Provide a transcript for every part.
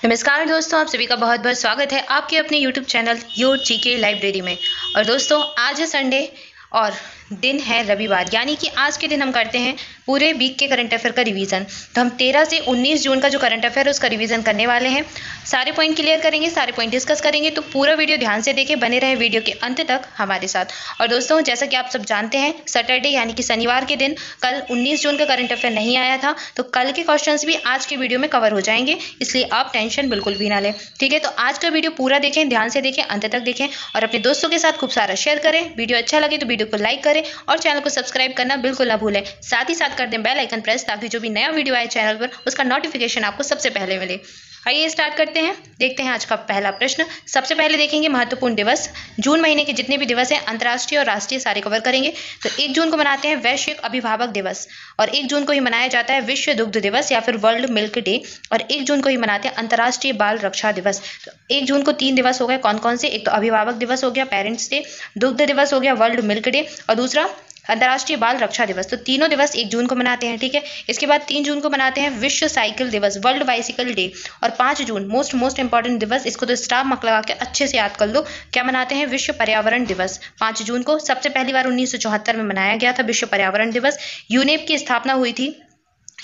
नमस्कार दोस्तों, आप सभी का बहुत बहुत स्वागत है आपके अपने YouTube channel your GK library में। और दोस्तों, आज है संडे और दिन है रविवार, यानी कि आज के दिन हम करते हैं पूरे वीक के करंट अफेयर का रिवीजन। तो हम 13 से 19 जून का जो करंट अफेयर है उसका रिवीजन करने वाले हैं। सारे पॉइंट क्लियर करेंगे, सारे पॉइंट डिस्कस करेंगे, तो पूरा वीडियो ध्यान से देखें, बने रहे वीडियो के अंत तक हमारे साथ। और दोस्तों, जैसा कि आप सब जानते हैं, सैटरडे यानी कि शनिवार के दिन कल 19 जून का करंट अफेयर नहीं आया था, तो कल के क्वेश्चन भी आज के वीडियो में कवर हो जाएंगे, इसलिए आप टेंशन बिल्कुल भी ना लें। ठीक है, तो आज का वीडियो पूरा देखें, ध्यान से देखें, अंत तक देखें और अपने दोस्तों के साथ खूब सारा शेयर करें। वीडियो अच्छा लगे तो वीडियो को लाइक करें और चैनल को सब्सक्राइब करना बिल्कुल ना भूलें। साथ ही साथ कर दें बेल आइकन प्रेस, ताकि जो भी नया वीडियो आए चैनल पर उसका नोटिफिकेशन आपको सबसे पहले मिले। आइए स्टार्ट करते हैं। देखते हैं आज का पहला प्रश्न। सबसे पहले देखेंगे महत्वपूर्ण दिवस। जून महीने के जितने भी दिवस हैं, अंतर्राष्ट्रीय और राष्ट्रीय, सारे कवर करेंगे। तो 1 जून को मनाते हैं वैश्विक अभिभावक दिवस, और 1 जून को ही मनाया जाता है विश्व दुग्ध दिवस या फिर वर्ल्ड मिल्क डे, और 1 जून को ही मनाते हैं अंतर्राष्ट्रीय बाल रक्षा दिवस। तो 1 जून को 3 दिवस हो गए, कौन कौन से? एक तो अभिभावक दिवस हो गया, पेरेंट्स डे, दुग्ध दिवस हो गया, वर्ल्ड मिल्क डे, और दूसरा अंतर्राष्ट्रीय बाल रक्षा दिवस। तो तीनों दिवस 1 जून को मनाते हैं। ठीक है, इसके बाद 3 जून को मनाते हैं विश्व साइकिल दिवस, वर्ल्ड बाइसिकल डे, और 5 जून मोस्ट इंपॉर्टेंट दिवस, इसको तो स्टार मार्क लगा के अच्छे से याद कर लो, क्या मनाते हैं? विश्व पर्यावरण दिवस। 5 जून को सबसे पहली बार 1974 में मनाया गया था विश्व पर्यावरण दिवस। यूनेप की स्थापना हुई थी,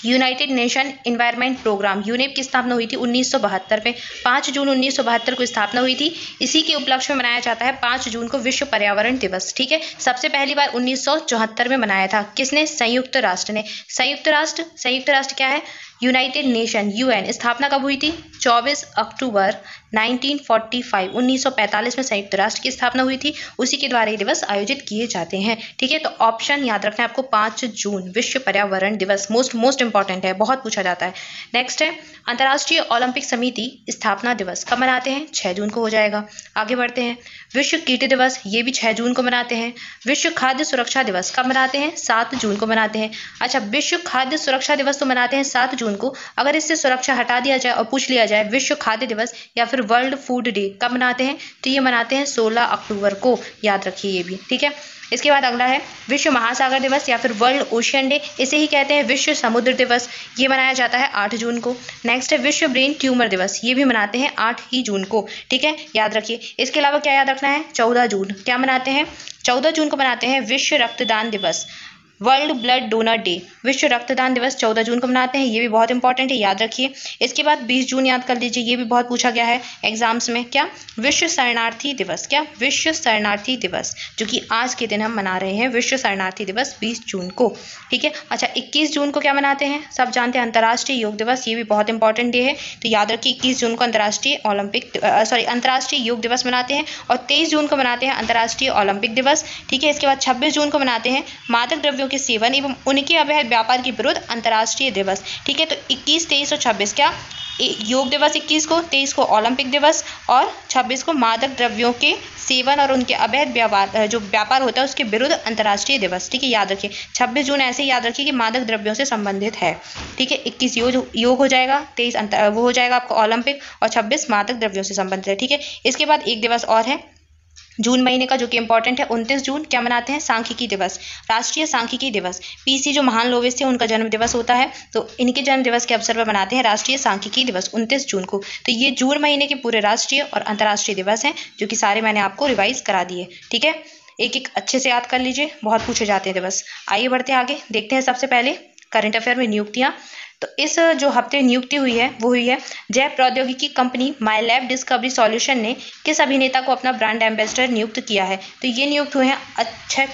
united nation environment programme, UNEP की स्थापना हुई थी 1972 में। 5 जून 1972 को स्थापना हुई थी। इसी के उपलक्ष्य में मनाया जाता है 5 जून को विश्व पर्यावरण दिवस। ठीक है, सबसे पहली बार 1974 में मनाया था। किसने? संयुक्त राष्ट्र ने। संयुक्त राष्ट्र क्या है? United nation, UN. स्थापना कब हुई थी? 24 अक्टूबर 1945 में संयुक्त राष्ट्र की स्थापना हुई थी। उसी के द्वारा ये दिवस आयोजित किए जाते हैं। ठीक है, तो ऑप्शन याद रखना है आपको, 5 जून विश्व पर्यावरण दिवस। मोस्ट इंपॉर्टेंट है, बहुत पूछा जाता है। नेक्स्ट है अंतर्राष्ट्रीय ओलंपिक समिति स्थापना दिवस, कब मनाते हैं? 6 जून को हो जाएगा। आगे बढ़ते हैं। विश्व कीट दिवस, ये भी 6 जून को मनाते हैं। विश्व खाद्य सुरक्षा दिवस कब मनाते हैं? 7 जून को मनाते हैं। अच्छा, विश्व खाद्य सुरक्षा दिवस तो मनाते हैं 7 जून को। अगर इससे सुरक्षा हटा दिया जाए और पूछ लिया जाए विश्व खाद्य दिवस या फिर वर्ल्ड फूड डे कब मनाते हैं, तो ये मनाते हैं 16 अक्टूबर को। याद रखिए ये भी। ठीक है, इसके बाद अगला है विश्व महासागर दिवस या फिर वर्ल्ड ओशियन डे, इसे ही कहते हैं विश्व समुद्र दिवस। ये मनाया जाता है 8 जून को। नेक्स्ट है विश्व ब्रेन ट्यूमर दिवस, ये भी मनाते हैं 8 ही जून को। ठीक है, याद रखिए। इसके अलावा क्या याद रखना है? 14 जून क्या मनाते हैं? 14 जून को मनाते हैं विश्व रक्तदान दिवस, वर्ल्ड ब्लड डोनर डे। विश्व रक्तदान दिवस 14 जून को मनाते हैं, ये भी बहुत इंपॉर्टेंट है, याद रखिए। इसके बाद 20 जून याद कर लीजिए, ये भी बहुत पूछा गया है एग्जाम्स में। क्या? विश्व शरणार्थी दिवस। क्या? विश्व शरणार्थी दिवस, जो कि आज के दिन हम मना रहे हैं, विश्व शरणार्थी दिवस 20 जून को। ठीक है, अच्छा 21 जून को क्या मनाते हैं? सब जानते हैं, अंतर्राष्ट्रीय योग दिवस। ये भी बहुत इंपॉर्टेंट डे है, तो याद रखिए 21 जून को अंतर्राष्ट्रीय योग दिवस मनाते हैं, और 23 जून को मनाते हैं अंतर्राष्ट्रीय ओलंपिक दिवस। ठीक है, इसके बाद 26 जून को मनाते हैं मादक द्रव्यों के सेवन एवं उनके अवैध व्यापार के विरुद्ध अंतर्राष्ट्रीय दिवस। ठीक है, तो 21, 23 और 26 क्या? योग दिवस 21 को, 23 को ओलंपिक दिवस, और 26 को मादक द्रव्यों के सेवन और उनके अवैध व्यापार, जो व्यापार होता है उसके विरुद्ध अंतर्राष्ट्रीय दिवस। ठीक है, याद रखिए 26 जून ऐसे ही याद रखिए कि मादक द्रव्यों से संबंधित है। ठीक है, 21 योग हो जाएगा, 23 वो हो जाएगा आपको ओलंपिक, और 26 मादक द्रव्यों से संबंधित है। ठीक है, इसके बाद एक दिवस और है जून महीने का, जो कि इंपॉर्टेंट है। 29 जून क्या मनाते हैं? सांख्यिकी दिवस, राष्ट्रीय सांख्यिकी दिवस। पीसी जो महान लोविस थे उनका जन्म दिवस होता है, तो इनके जन्म दिवस के अवसर पर मनाते हैं राष्ट्रीय सांख्यिकी दिवस 29 जून को। तो ये जून महीने के पूरे राष्ट्रीय और अंतर्राष्ट्रीय दिवस हैं, जो कि सारे मैंने आपको रिवाइज करा दिए। ठीक है, एक एक अच्छे से याद कर लीजिए, बहुत पूछे जाते हैं दिवस। आइए बढ़ते हैं आगे, देखते हैं सबसे पहले करंट अफेयर में नियुक्तियां। तो इस जो हफ्ते नियुक्ति हुई है वो हुई है जय प्रौद्योगिकी कंपनी माई लैब डिस्कवरी सॉल्यूशन ने किस अभिनेता को अपना ब्रांड एम्बेसडर नियुक्त किया है? तो ये नियुक्त हुए हैं अक्षय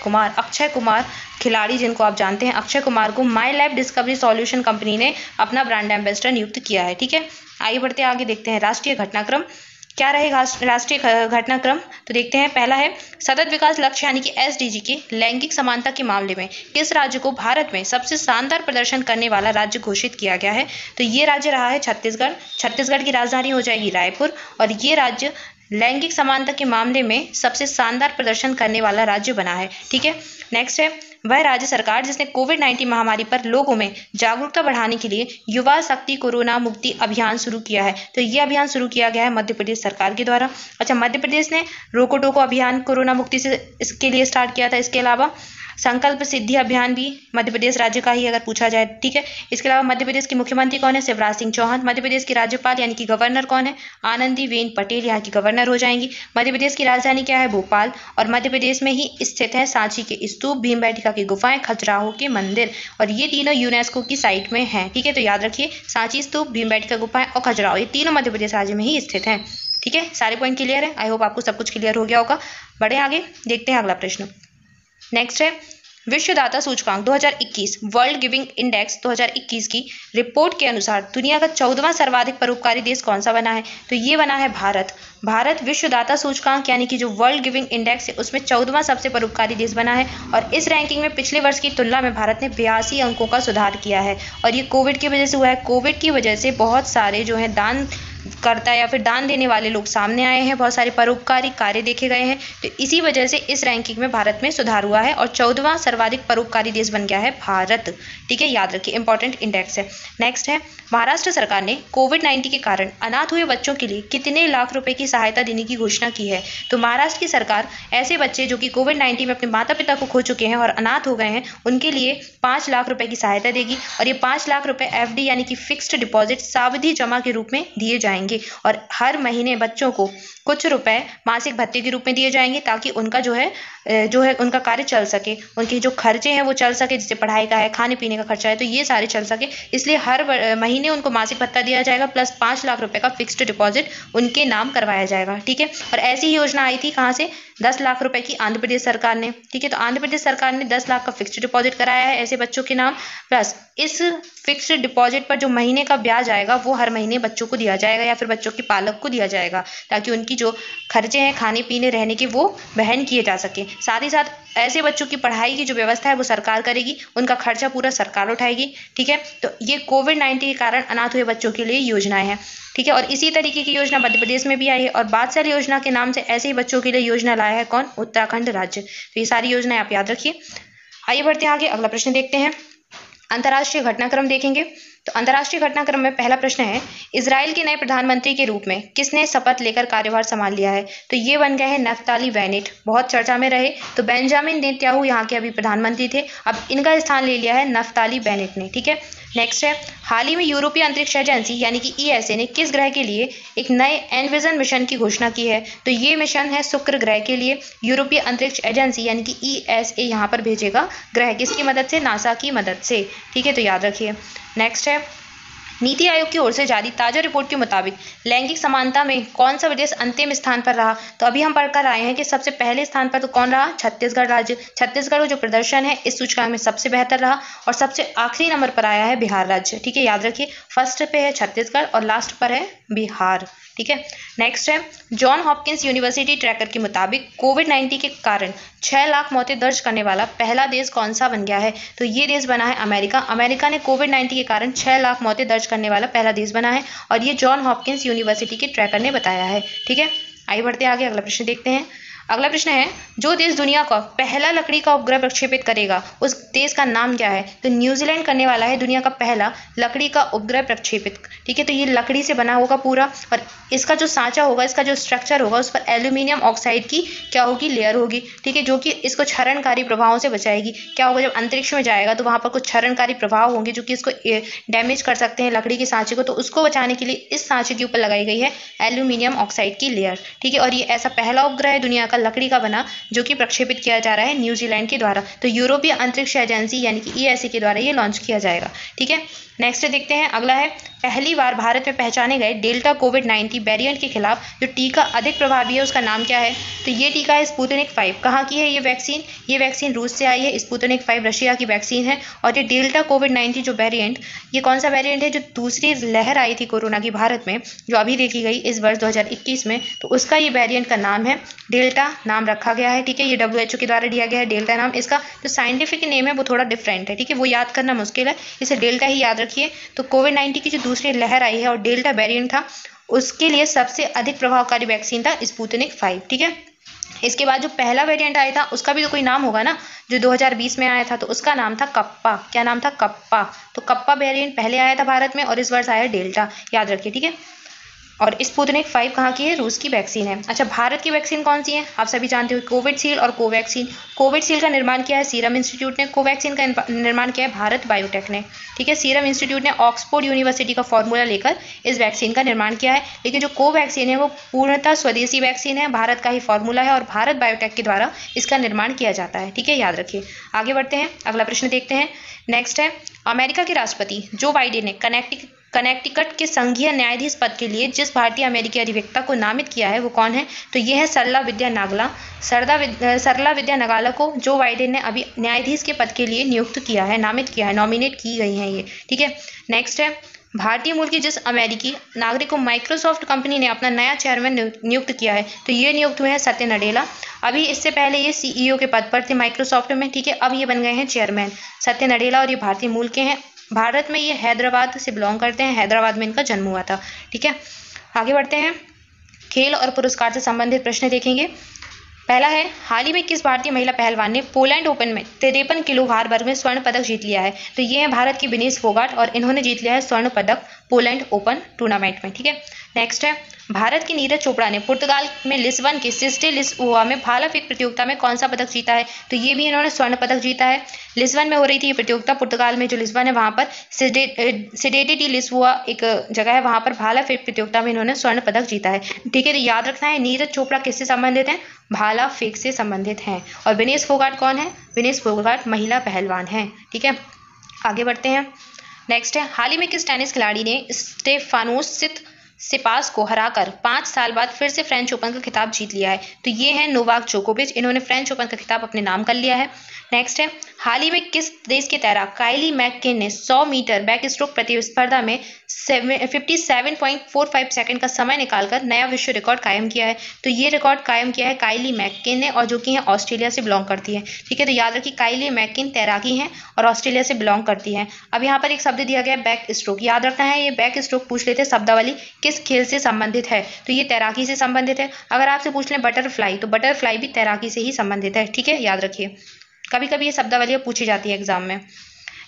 कुमार, खिलाड़ी जिनको आप जानते हैं, अक्षय कुमार को माई लैब डिस्कवरी सॉल्यूशन कंपनी ने अपना ब्रांड एम्बेसडर नियुक्त किया है। ठीक है, आइए बढ़ते आगे, देखते हैं राष्ट्रीय घटनाक्रम। क्या रहेगा राष्ट्रीय घटनाक्रम? तो देखते हैं, पहला है सतत विकास लक्ष्य यानी कि एसडीजी के लैंगिक समानता के मामले में किस राज्य को भारत में सबसे शानदार प्रदर्शन करने वाला राज्य घोषित किया गया है? तो ये राज्य रहा है छत्तीसगढ़ की राजधानी हो जाएगी रायपुर, और ये राज्य लैंगिक समानता के मामले में सबसे शानदार प्रदर्शन करने वाला राज्य बना है। ठीक है, नेक्स्ट है वह राज्य सरकार जिसने कोविड-19 महामारी पर लोगों में जागरूकता बढ़ाने के लिए युवा शक्ति कोरोना मुक्ति अभियान शुरू किया है। तो ये अभियान शुरू किया गया है मध्य प्रदेश सरकार के द्वारा। अच्छा, मध्य प्रदेश ने रोको टोको अभियान कोरोना मुक्ति से इसके लिए स्टार्ट किया था। इसके अलावा संकल्प सिद्धि अभियान भी मध्य प्रदेश राज्य का ही अगर पूछा जाए, ठीक है। इसके अलावा मध्य प्रदेश के मुख्यमंत्री कौन है? शिवराज सिंह चौहान। मध्य प्रदेश की राज्यपाल यानी कि गवर्नर कौन है? आनंदीबेन पटेल यहाँ की गवर्नर हो जाएंगी। मध्य प्रदेश की राजधानी क्या है? भोपाल। और मध्य प्रदेश में ही स्थित है सांची के स्तूप, भीमबेटका की गुफाएं, खजुराहो के मंदिर, और ये तीनों यूनेस्को की साइट में हैं, ठीक है। तो याद रखिए सांची स्तूप, भीमबेटका गुफाएं और खजुराहो, ये तीनों मध्य प्रदेश राज्य में ही स्थित हैं, ठीक है। सारे पॉइंट क्लियर है? आई होप आपको सब कुछ क्लियर हो गया होगा। बढ़े आगे, देखते हैं अगला प्रश्न। नेक्स्ट है विश्वदाता सूचकांक 2021, वर्ल्ड गिविंग इंडेक्स 2021 की रिपोर्ट के अनुसार दुनिया का 14वां सर्वाधिक परोपकारी देश कौन सा बना है? तो ये बना है भारत। भारत विश्वदाता सूचकांक यानी कि जो वर्ल्ड गिविंग इंडेक्स है उसमें 14वां सबसे परोपकारी देश बना है। और इस रैंकिंग में पिछले वर्ष की तुलना में भारत ने 82 अंकों का सुधार किया है। और ये कोविड की वजह से हुआ है। कोविड की वजह से बहुत सारे जो है दान करता या फिर दान देने वाले लोग सामने आए हैं, बहुत सारे परोपकारी कार्य देखे गए हैं, तो इसी वजह से इस रैंकिंग में भारत में सुधार हुआ है और 14वां सर्वाधिक परोपकारी देश बन गया है भारत, ठीक है। याद रखिए, इंपॉर्टेंट इंडेक्स है। नेक्स्ट है महाराष्ट्र सरकार ने कोविड-19 के कारण अनाथ हुए बच्चों के लिए कितने लाख रुपए की सहायता देने की घोषणा की है? तो महाराष्ट्र की सरकार ऐसे बच्चे जो कि कोविड-19 में अपने माता पिता को खो चुके हैं और अनाथ हो गए हैं, उनके लिए 5 लाख रुपए की सहायता देगी। और ये 5 लाख रुपए FD यानी कि फिक्स्ड डिपॉजिट सावधि जमा के रूप में दिए जाएंगे। और हर महीने बच्चों को कुछ रुपए मासिक भत्ते के रूप में दिए जाएंगे ताकि उनका जो है उनका कार्य चल सके, उनके जो खर्चे हैं वो चल सके, जैसे पढ़ाई का है, खाने पीने का खर्चा है, तो ये सारे चल सके, इसलिए हर महीने उनको मासिक भत्ता दिया जाएगा प्लस 5 लाख रुपए का फिक्स्ड डिपॉजिट उनके नाम करवाया जाएगा, ठीक है। और ऐसी ही योजना आई थी कहाँ से? 10 लाख रुपए की आंध्र प्रदेश सरकार ने, ठीक है। तो आंध्र प्रदेश सरकार ने 10 लाख का फिक्स्ड डिपॉजिट कराया है ऐसे बच्चों के नाम, प्लस इस फिक्स्ड डिपॉजिट पर जो महीने का ब्याज आएगा वो हर महीने बच्चों को दिया जाएगा या फिर बच्चों के पालक को दिया जाएगा ताकि उनकी जो खर्चे हैं खाने पीने रहने के वो वहन किए जा सके। साथ ही साथ ऐसे बच्चों की पढ़ाई की जो व्यवस्था है वो सरकार करेगी, उनका खर्चा पूरा सरकार उठाएगी, ठीक है। तो ये कोविड-19 के कारण अनाथ हुए बच्चों के लिए योजनाएं हैं, ठीक है। और इसी तरीके की योजना मध्य प्रदेश में भी आई है और बात्सल्य योजना के नाम से ऐसे ही बच्चों के लिए योजना लाया है कौन? उत्तराखंड राज्य। तो ये सारी योजनाएं आप याद रखिए। आइए बढ़ते हैं आगे, अगला प्रश्न देखते हैं। अंतर्राष्ट्रीय घटनाक्रम देखेंगे। तो अंतर्राष्ट्रीय घटनाक्रम में पहला प्रश्न है इजराइल के नए प्रधानमंत्री के रूप में किसने शपथ लेकर कार्यभार संभाल लिया है? तो ये बन गए हैं नफ्ताली बेनेट, बहुत चर्चा में रहे। तो बेंजामिन नेतन्याहू यहाँ के अभी प्रधानमंत्री थे, अब इनका स्थान ले लिया है नफ्ताली बेनेट ने, ठीक है। नेक्स्ट है हाल ही में यूरोपीय अंतरिक्ष एजेंसी यानी कि ESA ने किस ग्रह के लिए एक नए एनविजन मिशन की घोषणा की है? तो ये मिशन है शुक्र ग्रह के लिए। यूरोपीय अंतरिक्ष एजेंसी यानी कि ESA यहाँ पर भेजेगा ग्रह, किसकी मदद से? नासा की मदद से, ठीक है। तो याद रखिए। नेक्स्ट है नीति आयोग की ओर से जारी ताजा रिपोर्ट के मुताबिक लैंगिक समानता में कौन सा प्रदेश अंतिम स्थान पर रहा? तो अभी हम पढ़कर आए हैं कि सबसे पहले स्थान पर तो कौन रहा? छत्तीसगढ़ राज्य। छत्तीसगढ़ का जो प्रदर्शन है इस सूचकांक में सबसे बेहतर रहा और सबसे आखिरी नंबर पर आया है बिहार राज्य, ठीक है। याद रखिए, फर्स्ट पे है छत्तीसगढ़ और लास्ट पर है बिहार, ठीक है। नेक्स्ट है जॉन हॉपकिंस यूनिवर्सिटी ट्रैकर के मुताबिक कोविड-19 के कारण 6 लाख मौतें दर्ज करने वाला पहला देश कौन सा बन गया है? तो ये देश बना है अमेरिका। अमेरिका ने कोविड-19 के कारण 6 लाख मौतें दर्ज करने वाला पहला देश बना है और ये जॉन हॉपकिंस यूनिवर्सिटी के ट्रैकर ने बताया है, ठीक है। आइए बढ़ते हैं आगे, अगला प्रश्न देखते हैं। अगला प्रश्न है जो देश दुनिया का पहला लकड़ी का उपग्रह प्रक्षेपित करेगा उस देश का नाम क्या है? तो न्यूजीलैंड करने वाला है दुनिया का पहला लकड़ी का उपग्रह प्रक्षेपित, ठीक है। तो ये लकड़ी से बना होगा पूरा और इसका जो सांचा होगा, इसका जो स्ट्रक्चर होगा उस पर एल्यूमिनियम ऑक्साइड की क्या होगी? लेयर होगी, ठीक है, जो कि इसको क्षरणकारी प्रभावों से बचाएगी। क्या होगा जब अंतरिक्ष में जाएगा तो वहां पर कुछ क्षरणकारी प्रभाव होंगे जो कि इसको डैमेज कर सकते हैं लकड़ी के सांचे को, तो उसको बचाने के लिए इस सांचे के ऊपर लगाई गई है एल्यूमिनियम ऑक्साइड की लेयर, ठीक है। और ये ऐसा पहला उपग्रह है दुनिया का लकड़ी का बना जो कि प्रक्षेपित किया जा रहा है न्यूजीलैंड के द्वारा। तो यूरोपीय अंतरिक्ष एजेंसी यानी कि ESA के द्वारा ये लॉन्च किया जाएगा, ठीक है। नेक्स्ट देखते हैं, अगला है पहली बार भारत में पहचाने गए डेल्टा कोविड-19 वेरिएंट के खिलाफ जो टीका अधिक प्रभावी है उसका नाम क्या है? तो ये टीका है स्पुतनिक 5। कहाँ की है ये वैक्सीन? ये वैक्सीन रूस से आई है। स्पुतनिक 5 रशिया की वैक्सीन है और ये डेल्टा कोविड-19 जो वेरिएंट, ये कौन सा वेरिएंट है? जो दूसरी लहर आई थी कोरोना की भारत में जो अभी देखी गई इस वर्ष 2021 में, तो उसका ये वेरिएंट का नाम है डेल्टा, नाम रखा गया है, ठीक है। ये WHO के द्वारा दिया गया है डेल्टा नाम। इसका जो साइंटिफिक नेम है वो थोड़ा डिफरेंट है, ठीक है, वो याद करना मुश्किल है, इसे डेल्टा ही याद रखिए। तो कोविड-19 की जो दूसरी लहर आई है और डेल्टा वेरिएंट था उसके लिए सबसे अधिक प्रभावकारी वैक्सीन था स्पुतनिक 5, ठीक है। इसके बाद जो पहला वेरिएंट आया था उसका भी तो कोई नाम होगा ना, जो 2020 में आया था तो उसका नाम था कप्पा। क्या नाम था? कप्पा। तो कप्पा वेरिएंट पहले आया था भारत में और इस वर्ष आया डेल्टा, याद रखिए, ठीक है। और स्पुतनिक 5 कहाँ की है? रूस की वैक्सीन है। अच्छा, भारत की वैक्सीन कौन सी है? आप सभी जानते हो, कोविशील्ड और कोवैक्सीन। कोविशील्ड का निर्माण किया है सीरम इंस्टीट्यूट ने, कोवैक्सीन का निर्माण किया है भारत बायोटेक ने। ठीक है, सीरम इंस्टीट्यूट ने ऑक्सफोर्ड यूनिवर्सिटी का फॉर्मूला लेकर इस वैक्सीन का निर्माण किया है। लेकिन जो कोवैक्सीन है वो पूर्णतः स्वदेशी वैक्सीन है, भारत का ही फॉर्मूला है और भारत बायोटेक के द्वारा इसका निर्माण किया जाता है। ठीक है, याद रखिए। आगे बढ़ते हैं, अगला प्रश्न देखते हैं। नेक्स्ट है, अमेरिका के राष्ट्रपति जो बाइडेन ने कनेक्टिकट के संघीय न्यायाधीश पद के लिए जिस भारतीय अमेरिकी अधिवक्ता को नामित किया है वो कौन है? तो ये है सरला विद्या नागला। सरला विद्या नागला को जो बाइडेन ने अभी न्यायाधीश के पद के लिए नियुक्त किया है, नामित किया है, नॉमिनेट की गई हैं ये। ठीक है, नेक्स्ट है, भारतीय मूल की जिस अमेरिकी नागरिक को माइक्रोसॉफ्ट कंपनी ने अपना नया चेयरमैन नियुक्त किया है, तो ये नियुक्त हुए हैं सत्य नडेला। अभी इससे पहले ये सीईओ के पद पर थे माइक्रोसॉफ्ट में। ठीक है, अब ये बन गए हैं चेयरमैन सत्य नडेला और ये भारतीय मूल के हैं। भारत में ये हैदराबाद से बिलोंग करते हैं, हैदराबाद में इनका जन्म हुआ था। ठीक है, आगे बढ़ते हैं, खेल और पुरस्कार से संबंधित प्रश्न देखेंगे। पहला है, हाल ही में किस भारतीय महिला पहलवान ने पोलैंड ओपन में 53 किलो भार वर्ग में स्वर्ण पदक जीत लिया है? तो ये है भारत की विनेश फोगाट और इन्होंने जीत लिया है स्वर्ण पदक पोलैंड ओपन टूर्नामेंट में। ठीक है, नेक्स्ट है, भारत की नीरज चोपड़ा ने पुर्तगाल में लिस्बन की सिस्टे लिस्बोआ में भाला फेंक प्रतियोगिता में कौन सा पदक जीता है? तो ये भी इन्होंने स्वर्ण पदक जीता है। लिस्बन में हो रही थी ये प्रतियोगिता, पुर्तगाल में जो लिस्बन है वहाँ पर सिडेटे डी लिस्बोआ एक जगह है, वहाँ पर भाला फेंक प्रतियोगिता में इन्होंने स्वर्ण पदक जीता है। ठीक है, तो याद रखना है नीरज चोपड़ा किससे संबंधित हैं? भाला फेंक से संबंधित हैं। और विनेश फोगाट कौन है? विनेश फोगाट महिला पहलवान हैं। ठीक है, आगे बढ़ते हैं। नेक्स्ट है, हाल ही में किस टेनिस खिलाड़ी ने स्टेफानोस सिपास को हराकर 5 साल बाद फिर से फ्रेंच ओपन का खिताब जीत लिया है? तो ये है नोवाक जोकोविच, इन्होंने फ्रेंच ओपन का खिताब अपने नाम कर लिया है। नेक्स्ट है, हाल ही में किस देश के तैराक काइली मैककेन ने 100 मीटर बैक स्ट्रोक प्रतिस्पर्धा में 57.45 सेकंड का समय निकालकर नया विश्व रिकॉर्ड कायम किया है? तो ये रिकॉर्ड कायम किया है काइली मैककेन ने और जो कि है ऑस्ट्रेलिया से बिलोंग करती है। ठीक है, तो याद रखिए काइली मैककेन तैराकी हैं और ऑस्ट्रेलिया से बिलोंग करती हैं। अब यहाँ पर एक शब्द दिया गया है बैक स्ट्रोक, याद रखना है ये बैक स्ट्रोक पूछ लेते शब्दावली किस खेल से संबंधित है? तो ये तैराकी से संबंधित है। अगर आपसे पूछ लें बटरफ्लाई, तो बटरफ्लाई भी तैराकी से ही संबंधित है। ठीक है, याद रखिए, कभी कभी ये शब्दावलियाँ पूछी जाती है एग्जाम में।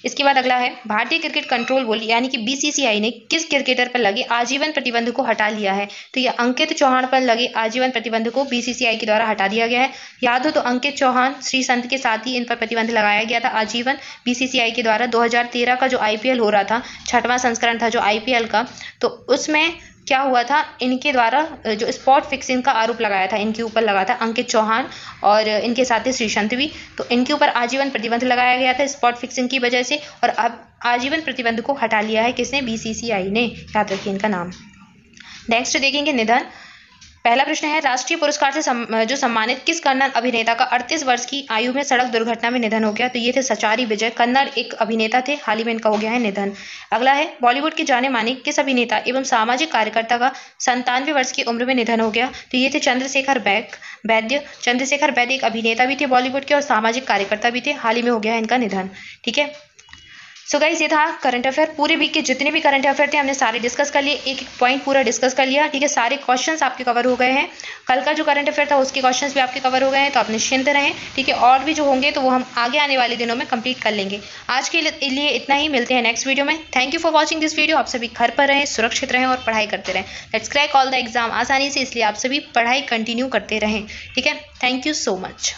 इसके बाद अगला है, भारतीय क्रिकेट कंट्रोल बोर्ड यानी कि बीसीसीआई ने किस क्रिकेटर पर लगे आजीवन प्रतिबंध को हटा लिया है? तो ये अंकित चौहान पर लगे आजीवन प्रतिबंध को बीसीसीआई के द्वारा हटा दिया गया है। याद हो तो अंकित चौहान श्रीसंत के साथ ही इन पर प्रतिबंध लगाया गया था आजीवन बीसीसीआई के द्वारा। 2013 का जो आईपीएल हो रहा था, 6वां संस्करण था जो आईपीएल का, तो उसमें क्या हुआ था, इनके द्वारा जो स्पॉट फिक्सिंग का आरोप लगाया था इनके ऊपर लगा था अंकित चौहान और इनके साथ ही श्रीसंत भी, तो इनके ऊपर आजीवन प्रतिबंध लगाया गया था स्पॉट फिक्सिंग की वजह से, और अब आजीवन प्रतिबंध को हटा लिया है किसने? बीसीसीआई ने। याद रखिए इनका नाम। नेक्स्ट देखेंगे निधन। पहला प्रश्न है, राष्ट्रीय पुरस्कार से जो सम्मानित किस कन्नड़ अभिनेता का 38 वर्ष की आयु में सड़क दुर्घटना में निधन हो गया? तो ये थे सचारी विजय, कन्नड़ एक अभिनेता थे, हाल ही में इनका हो गया है निधन। अगला है, बॉलीवुड के जाने माने किस अभिनेता एवं सामाजिक कार्यकर्ता का 97 वर्ष की उम्र में निधन हो गया? तो ये थे चंद्रशेखर वैद्य। चंद्रशेखर वैद्य एक अभिनेता भी थे बॉलीवुड के और सामाजिक कार्यकर्ता भी थे, हाल ही में हो गया है इनका निधन। ठीक है, सो गाइस ये था करंट अफेयर। पूरे वीक के जितने भी करंट अफेयर थे हमने सारे डिस्कस कर लिए, एक एक पॉइंट पूरा डिस्कस कर लिया। ठीक है, सारे क्वेश्चंस आपके कवर हो गए हैं। कल का जो करंट अफेयर था उसके क्वेश्चंस भी आपके कवर हो गए हैं, तो आप निश्चिंत रहें। ठीक है, और भी जो होंगे तो वो हम आगे आने वाले दिनों में कंप्लीट कर लेंगे। आज के लिए इतना ही, मिलते हैं नेक्स्ट वीडियो में। Thank you for watching this video. आप सभी घर पर रहें, सुरक्षित रहें और पढ़ाई करते रहें। Let's crack all the exam आसानी से, इसलिए आप सभी पढ़ाई कंटिन्यू करते रहें। ठीक है, थैंक यू सो मच।